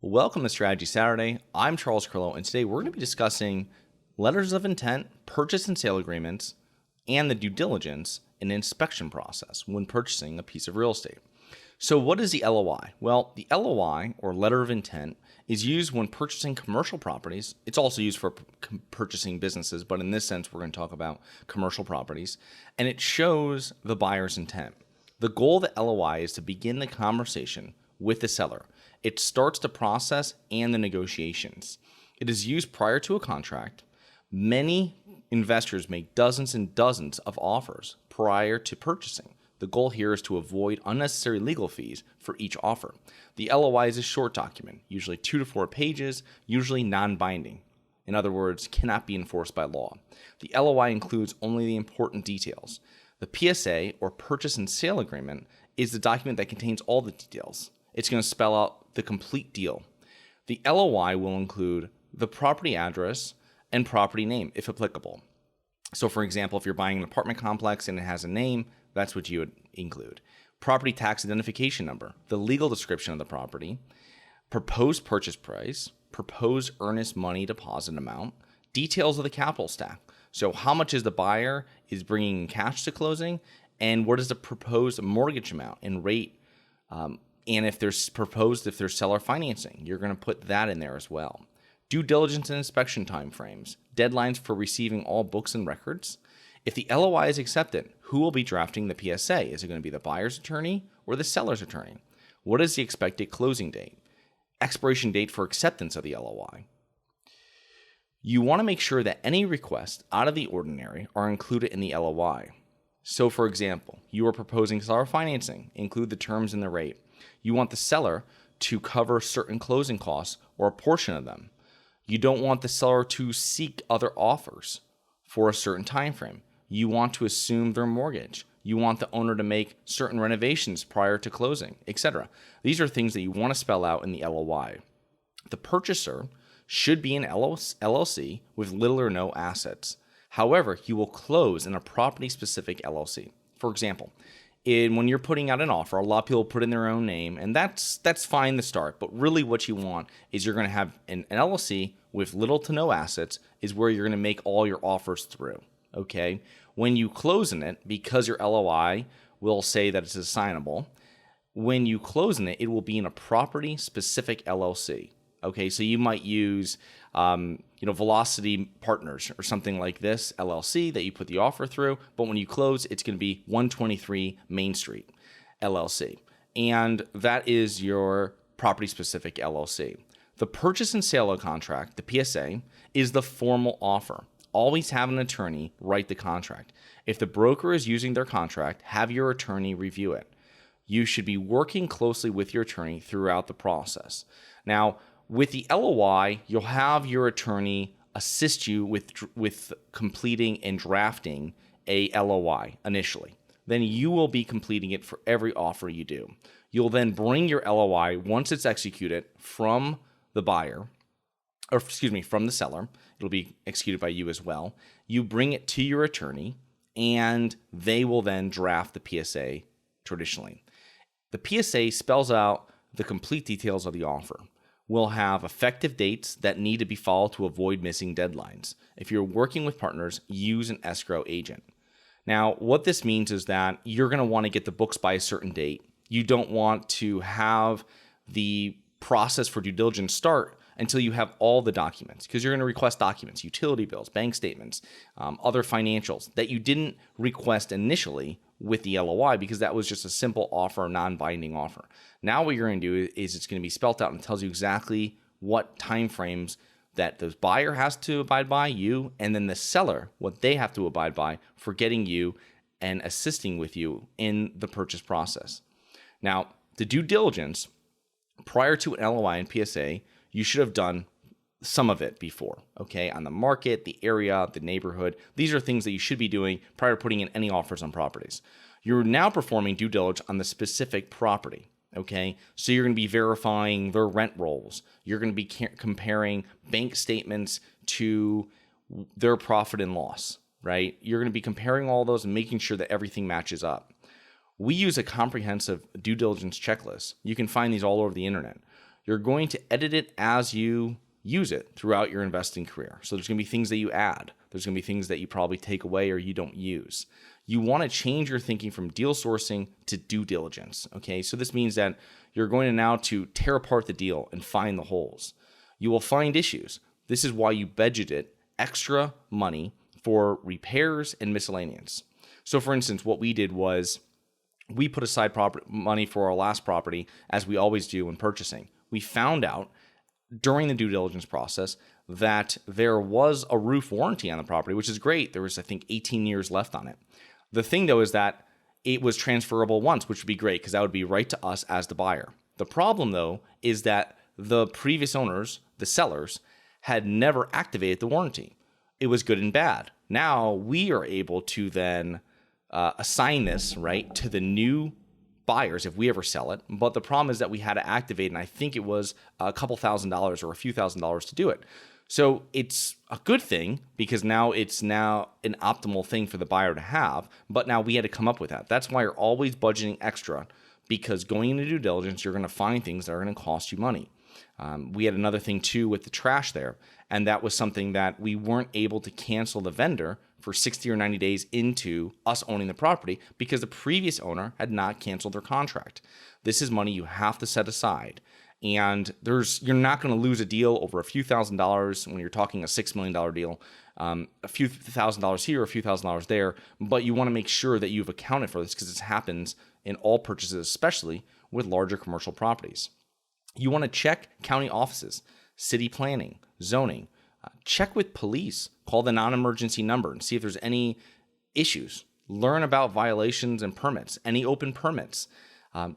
Welcome to Strategy Saturday. I'm Charles Carillo, and today we're going to be discussing letters of intent, purchase and sale agreements, and the due diligence and inspection process when purchasing a piece of real estate. So what is the LOI? Well, the LOI, or letter of intent, is used when purchasing commercial properties. It's also used for purchasing businesses, but in this sense, we're going to talk about commercial properties, and it shows the buyer's intent. The goal of the LOI is to begin the conversation with the seller. It starts the process and the negotiations. It is used prior to a contract. Many investors make dozens and dozens of offers prior to purchasing. The goal here is to avoid unnecessary legal fees for each offer. The LOI is a short document, usually 2 to 4 pages, usually non-binding. In other words, cannot be enforced by law. The LOI includes only the important details. The PSA, or purchase and sale agreement, is the document that contains all the details. It's going to spell out the complete deal. The LOI will include the property address and property name, if applicable. So for example, if you're buying an apartment complex and it has a name, that's what you would include. Property tax identification number, the legal description of the property, proposed purchase price, proposed earnest money deposit amount, details of the capital stack. So how much is the buyer is bringing in cash to closing, and what is the proposed mortgage amount and rate, and if there's seller financing, you're going to put that in there as well. Due diligence and inspection timeframes, deadlines for receiving all books and records. If the LOI is accepted, who will be drafting the PSA? Is it going to be the buyer's attorney or the seller's attorney? What is the expected closing date? Expiration date for acceptance of the LOI. You want to make sure that any requests out of the ordinary are included in the LOI. So for example, you are proposing seller financing, include the terms and the rate. You want the seller to cover certain closing costs or a portion of them. You don't want the seller to seek other offers for a certain time frame. You want to assume their mortgage. You want the owner to make certain renovations prior to closing, etc. These are things that you want to spell out in the LOI. The purchaser should be an LLC with little or no assets. However, you will close in a property-specific LLC. For example, when you're putting out an offer, a lot of people put in their own name, and that's fine to start. But really what you want is you're going to have an LLC with little to no assets is where you're going to make all your offers through, okay? When you close in it, because your LOI will say that it's assignable, when you close in it, it will be in a property-specific LLC. Okay, so you might use, Velocity Partners or something like this, LLC, that you put the offer through. But when you close, it's going to be 123 Main Street, LLC. And that is your property-specific LLC. The purchase and sale of contract, the PSA, is the formal offer. Always have an attorney write the contract. If the broker is using their contract, have your attorney review it. You should be working closely with your attorney throughout the process. Now, with the LOI, you'll have your attorney assist you with completing and drafting a LOI initially. Then you will be completing it for every offer you do. You'll then bring your LOI, once it's executed, from the buyer, from the seller. It'll be executed by you as well. You bring it to your attorney, and they will then draft the PSA traditionally. The PSA spells out the complete details of the offer. We'll have effective dates that need to be followed to avoid missing deadlines. If you're working with partners, use an escrow agent. Now, what this means is that you're going to want to get the books by a certain date. You don't want to have the process for due diligence start until you have all the documents, because you're going to request documents, utility bills, bank statements, other financials that you didn't request initially with the LOI because that was just a simple offer, non-binding offer. Now what you're going to do is it's going to be spelled out and tells you exactly what timeframes that the buyer has to abide by, you, and then the seller, what they have to abide by for getting you and assisting with you in the purchase process. Now, the due diligence prior to an LOI and PSA, you should have done some of it before, okay? On the market, the area, the neighborhood. These are things that you should be doing prior to putting in any offers on properties. You're now performing due diligence on the specific property, okay? So you're going to be verifying their rent rolls. You're going to be comparing bank statements to their profit and loss, right? You're going to be comparing all those and making sure that everything matches up. We use a comprehensive due diligence checklist. You can find these all over the internet. You're going to edit it as you use it throughout your investing career. So there's going to be things that you add. There's going to be things that you probably take away or you don't use. You want to change your thinking from deal sourcing to due diligence. Okay, so this means that you're going to now to tear apart the deal and find the holes. You will find issues. This is why you budgeted extra money for repairs and miscellaneous. So for instance, what we did was we put aside money for our last property, as we always do when purchasing. We found out during the due diligence process that there was a roof warranty on the property, which is great. There was, I think, 18 years left on it. The thing, though, is that it was transferable once, which would be great because that would be right to us as the buyer. The problem, though, is that the previous owners, the sellers, had never activated the warranty. It was good and bad. Now we are able to then assign this, right, to the new buyers if we ever sell it. But the problem is that we had to activate, and I think it was a couple $1,000s or a few $1,000s to do it. So it's a good thing because now it's an optimal thing for the buyer to have, but now we had to come up with that. That's why you're always budgeting extra, because going into due diligence, you're going to find things that are going to cost you money. We had another thing too with the trash there, and that was something that we weren't able to cancel the vendor for 60 or 90 days into us owning the property because the previous owner had not canceled their contract. This is money you have to set aside. And you're not going to lose a deal over a few $1,000s when you're talking a $6 million deal, a few $1,000s here, a few $1,000s there, but you want to make sure that you've accounted for this because this happens in all purchases, especially with larger commercial properties. You want to check county offices, city planning, zoning, check with police, call the non-emergency number and see if there's any issues. Learn about violations and permits, any open permits,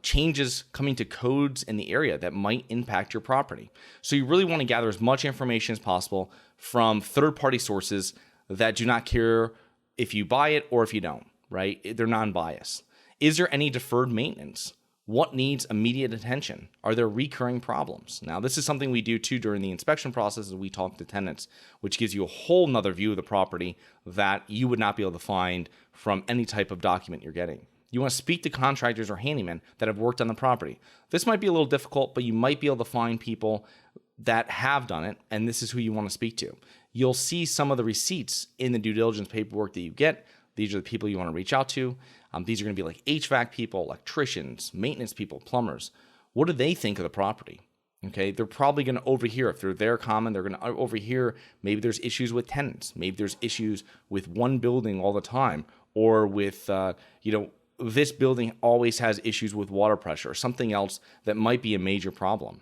changes coming to codes in the area that might impact your property. So you really want to gather as much information as possible from third-party sources that do not care if you buy it or if you don't, right? They're non-biased. Is there any deferred maintenance? What needs immediate attention? Are there recurring problems? Now, this is something we do too during the inspection process as we talk to tenants, which gives you a whole nother view of the property that you would not be able to find from any type of document you're getting. You want to speak to contractors or handymen that have worked on the property. This might be a little difficult, but you might be able to find people that have done it, and this is who you want to speak to. You'll see some of the receipts in the due diligence paperwork that you get. These are the people you want to reach out to. These are going to be like HVAC people, electricians, maintenance people, plumbers. What do they think of the property? Okay, they're probably going to overhear. If they're there common, they're going to overhear. Maybe there's issues with tenants. Maybe there's issues with one building all the time, or with, this building always has issues with water pressure or something else that might be a major problem.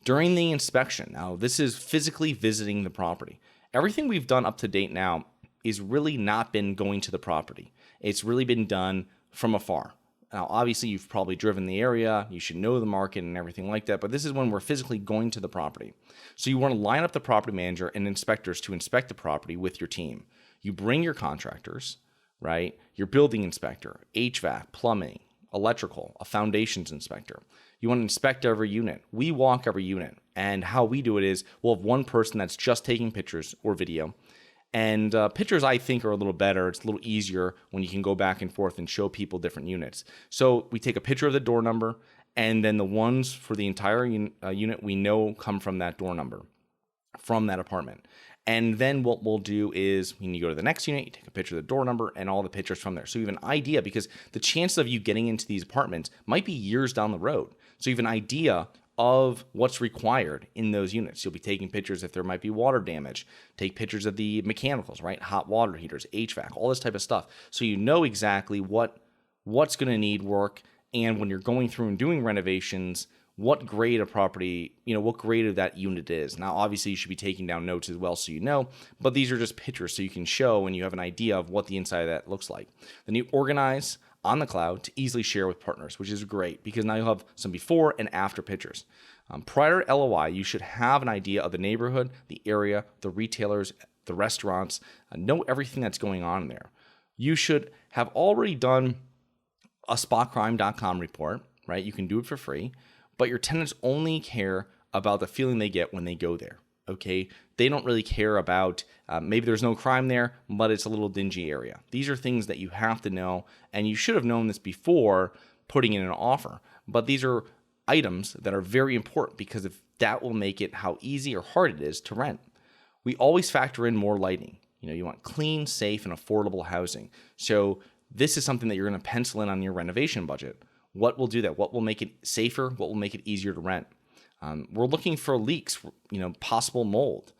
During the inspection, now this is physically visiting the property. Everything we've done up to date now is really not been going to the property. It's really been done from afar. Now, obviously, you've probably driven the area. You should know the market and everything like that. But this is when we're physically going to the property. So you want to line up the property manager and inspectors to inspect the property with your team. You bring your contractors, right? Your building inspector, HVAC, plumbing, electrical, a foundations inspector. You want to inspect every unit. We walk every unit. And how we do it is we'll have one person that's just taking pictures or video. And pictures, I think, are a little better. It's a little easier when you can go back and forth and show people different units. So we take a picture of the door number, and then the ones for the entire unit we know come from that door number, from that apartment. And then what we'll do is when you go to the next unit, you take a picture of the door number and all the pictures from there. So you have an idea, because the chances of you getting into these apartments might be years down the road. So you have an idea of what's required in those units. You'll be taking pictures if there might be water damage. Take pictures of the mechanicals, right? Hot water heaters, HVAC, all this type of stuff. So you know exactly what's going to need work. And when you're going through and doing renovations, what grade of property, what grade of that unit is. Now, obviously, you should be taking down notes as well so you know, but these are just pictures so you can show and you have an idea of what the inside of that looks like. Then you organize on the cloud to easily share with partners, which is great because now you'll have some before and after pictures. Prior to LOI, you should have an idea of the neighborhood, the area, the retailers, the restaurants, know everything that's going on there. You should have already done a spotcrime.com report, right? You can do it for free, but your tenants only care about the feeling they get when they go there. Okay, they don't really care about maybe there's no crime there, but it's a little dingy area. These are things that you have to know, and you should have known this before putting in an offer. But these are items that are very important because if that will make it how easy or hard it is to rent. We always factor in more lighting. You want clean, safe, and affordable housing. So this is something that you're going to pencil in on your renovation budget. What will do that? What will make it safer? What will make it easier to rent? We're looking for leaks, possible mold.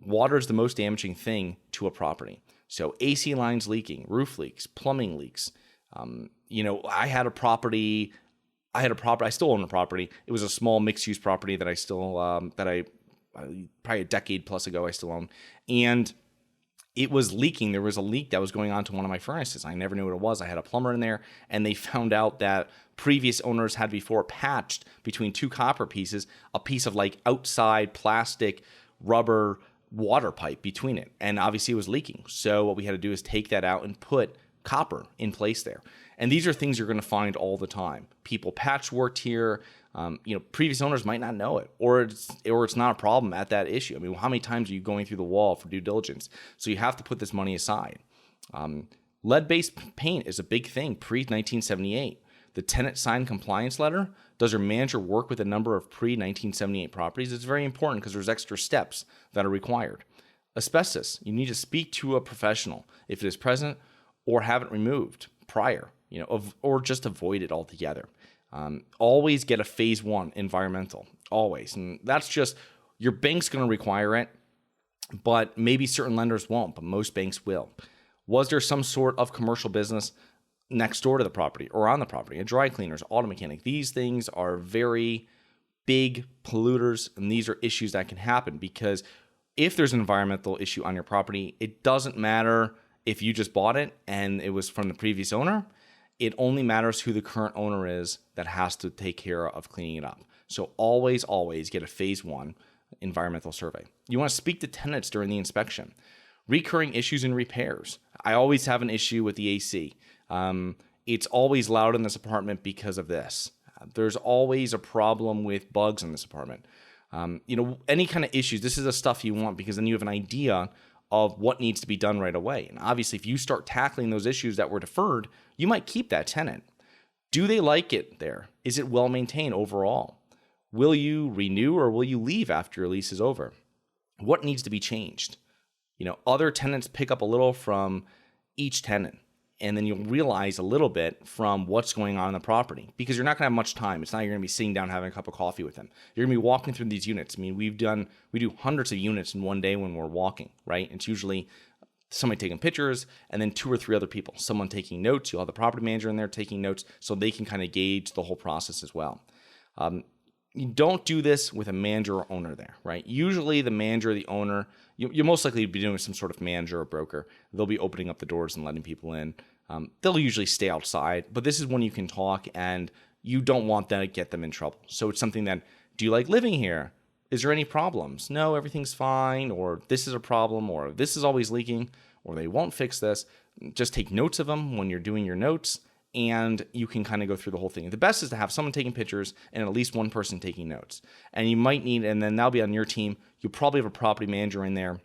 Water is the most damaging thing to a property. So AC lines leaking, roof leaks, plumbing leaks. I had a property. I still own a property. It was a small mixed-use property that I still, probably a decade plus ago, I still own. And it was leaking. There was a leak that was going on to one of my furnaces. I never knew what it was. I had a plumber in there, and they found out that previous owners had before patched between two copper pieces, a piece of like outside plastic rubber water pipe between it. And obviously it was leaking. So what we had to do is take that out and put copper in place there. And these are things you're going to find all the time. People patchworked here. Previous owners might not know it, or it's not a problem at that issue. I mean, how many times are you going through the wall for due diligence? So you have to put this money aside. Lead-based paint is a big thing pre-1978. The tenant signed compliance letter. Does your manager work with a number of pre-1978 properties? It's very important because there's extra steps that are required. Asbestos, you need to speak to a professional if it is present or have it removed prior, or just avoid it altogether. Always get a phase 1 environmental, always. And that's just, your bank's going to require it, but maybe certain lenders won't, but most banks will. Was there some sort of commercial business next door to the property or on the property? A dry cleaners, auto mechanic. These things are very big polluters, and these are issues that can happen because if there's an environmental issue on your property, it doesn't matter if you just bought it and it was from the previous owner. It only matters who the current owner is that has to take care of cleaning it up. So always get a phase 1 environmental survey. You want to speak to tenants during the inspection. Recurring issues and repairs. I always have an issue with the AC. It's always loud in this apartment because of this. There's always a problem with bugs in this apartment. Any kind of issues, this is the stuff you want because then you have an idea of what needs to be done right away. And obviously, if you start tackling those issues that were deferred, you might keep that tenant. Do they like it there? Is it well maintained overall? Will you renew or will you leave after your lease is over? What needs to be changed? Other tenants pick up a little from each tenant, and then you'll realize a little bit from what's going on in the property because you're not going to have much time. It's not you're going to be sitting down having a cup of coffee with them. You're going to be walking through these units. I mean, we do hundreds of units in one day when we're walking, right? It's usually somebody taking pictures and then 2 or 3 other people, someone taking notes. You'll have the property manager in there taking notes so they can kind of gauge the whole process as well. You don't do this with a manager or owner there, right? Usually the manager or the owner, you'll most likely be doing some sort of manager or broker. They'll be opening up the doors and letting people in. They'll usually stay outside, but this is when you can talk and you don't want that to get them in trouble. So it's something that, do you like living here? Is there any problems? No, everything's fine, or this is a problem, or this is always leaking, or they won't fix this. Just take notes of them when you're doing your notes, and you can kind of go through the whole thing. The best is to have someone taking pictures and at least one person taking notes. And you might need, and then that'll be on your team, you'll probably have a property manager in there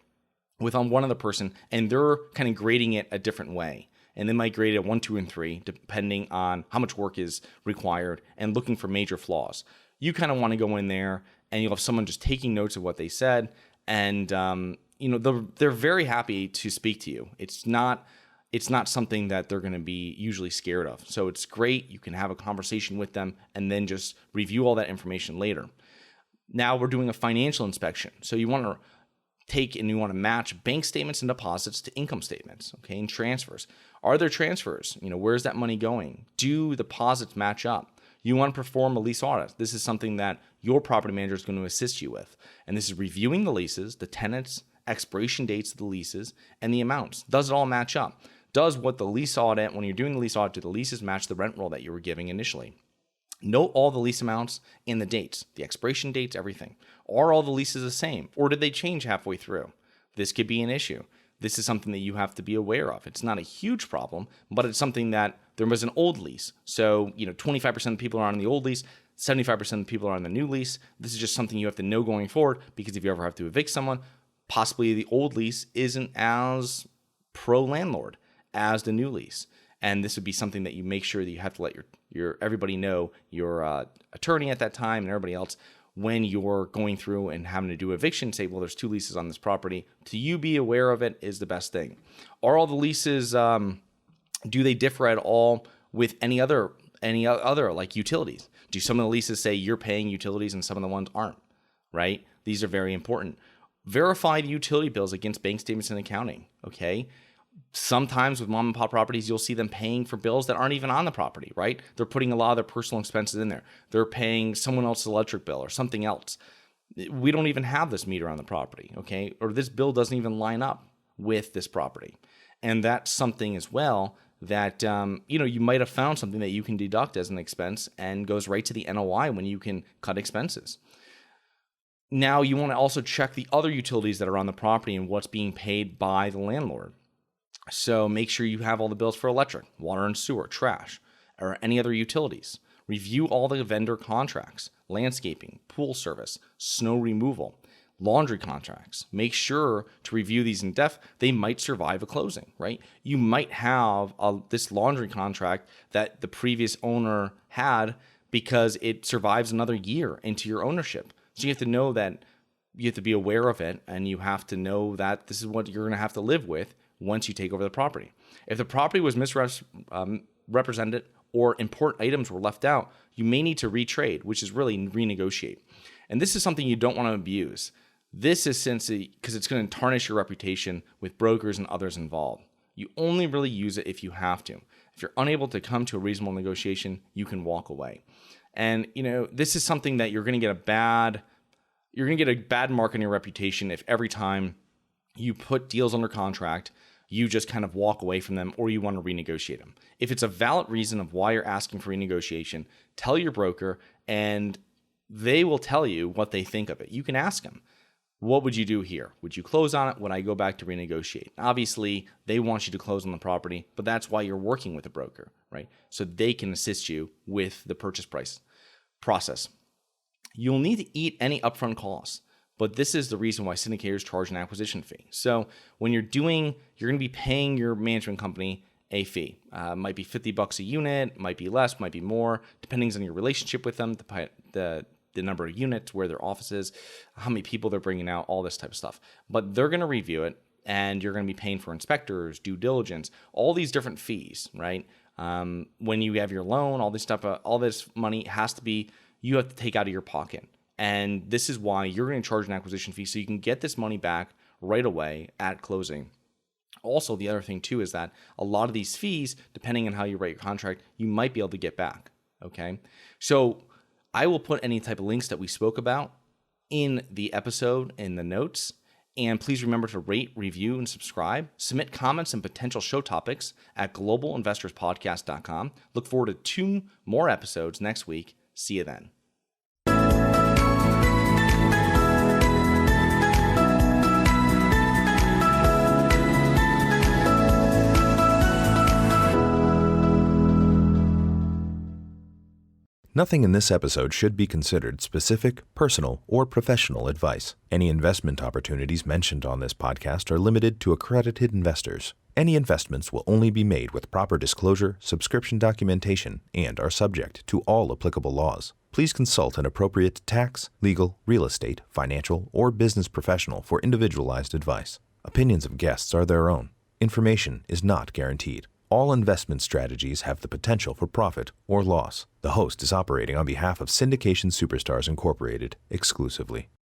with on one other person, and they're kind of grading it a different way. And they might grade it 1, 2, and 3, depending on how much work is required and looking for major flaws. You kind of want to go in there and you'll have someone just taking notes of what they said. And, they're very happy to speak to you. It's not something that they're going to be usually scared of. So it's great. You can have a conversation with them and then just review all that information later. Now we're doing a financial inspection. So you want to match bank statements and deposits to income statements, okay, and transfers. Are there transfers? Where's that money going? Do deposits match up? You want to perform a lease audit. This is something that your property manager is going to assist you with. And this is reviewing the leases, the tenants, expiration dates of the leases, and the amounts. Does it all match up? Does what the lease audit, when you're doing the lease audit, do the leases match the rent roll that you were giving initially? Note all the lease amounts and the dates, the expiration dates, everything. Are all the leases the same, or did they change halfway through? This could be an issue. This is something that you have to be aware of. It's not a huge problem, but it's something that there was an old lease. So, 25% of the people are on the old lease, 75% of the people are on the new lease. This is just something you have to know going forward because if you ever have to evict someone, possibly the old lease isn't as pro-landlord as the new lease. And this would be something that you make sure that you have to let your everybody know, your attorney at that time and everybody else, when you're going through and having to do eviction, say, well, there's 2 leases on this property. To you be aware of it is the best thing. Are all the leases, do they differ at all with any other like utilities? Do some of the leases say you're paying utilities and some of the ones aren't, right? These are very important. Verify the utility bills against bank statements and accounting, okay? Sometimes with mom and pop properties, you'll see them paying for bills that aren't even on the property, right? They're putting a lot of their personal expenses in there. They're paying someone else's electric bill or something else. We don't even have this meter on the property, okay? Or this bill doesn't even line up with this property. And that's something as well that, you might have found something that you can deduct as an expense and goes right to the NOI when you can cut expenses. Now, you want to also check the other utilities that are on the property and what's being paid by the landlord. So make sure you have all the bills for electric, water and sewer, trash, or any other utilities. Review all the vendor contracts, landscaping, pool service, snow removal, laundry contracts. Make sure to review these in depth. They might survive a closing, right? You might have this laundry contract that the previous owner had because it survives another year into your ownership. So you have to know that, you have to be aware of it, and you have to know that this is what you're going to have to live with once you take over the property. If the property was misrepresented or important items were left out, you may need to retrade, which is really renegotiate. And this is something you don't want to abuse. This is because it's going to tarnish your reputation with brokers and others involved. You only really use it if you have to. If you're unable to come to a reasonable negotiation, you can walk away. And this is something that you're going to get a bad mark on your reputation if every time you put deals under contract, you just kind of walk away from them or you want to renegotiate them. If it's a valid reason of why you're asking for renegotiation, tell your broker and they will tell you what they think of it. You can ask them, what would you do here? Would you close on it? Would I go back to renegotiate? Obviously, they want you to close on the property, but that's why you're working with a broker, right? So they can assist you with the purchase price process. You'll need to eat any upfront costs. But this is the reason why syndicators charge an acquisition fee. So when you're going to be paying your management company a fee. Might be $50 a unit, might be less, might be more, depending on your relationship with them, the number of units, where their office is, how many people they're bringing out, all this type of stuff. But they're going to review it, and you're going to be paying for inspectors, due diligence, all these different fees, right? When you have your loan, all this stuff, all this money you have to take out of your pocket. And this is why you're going to charge an acquisition fee so you can get this money back right away at closing. Also, the other thing too is that a lot of these fees, depending on how you write your contract, you might be able to get back, okay? So I will put any type of links that we spoke about in the episode in the notes. And please remember to rate, review, and subscribe. Submit comments and potential show topics at globalinvestorspodcast.com. Look forward to 2 more episodes next week. See you then. Nothing in this episode should be considered specific, personal, or professional advice. Any investment opportunities mentioned on this podcast are limited to accredited investors. Any investments will only be made with proper disclosure, subscription documentation, and are subject to all applicable laws. Please consult an appropriate tax, legal, real estate, financial, or business professional for individualized advice. Opinions of guests are their own. Information is not guaranteed. All investment strategies have the potential for profit or loss. The host is operating on behalf of Syndication Superstars Incorporated exclusively.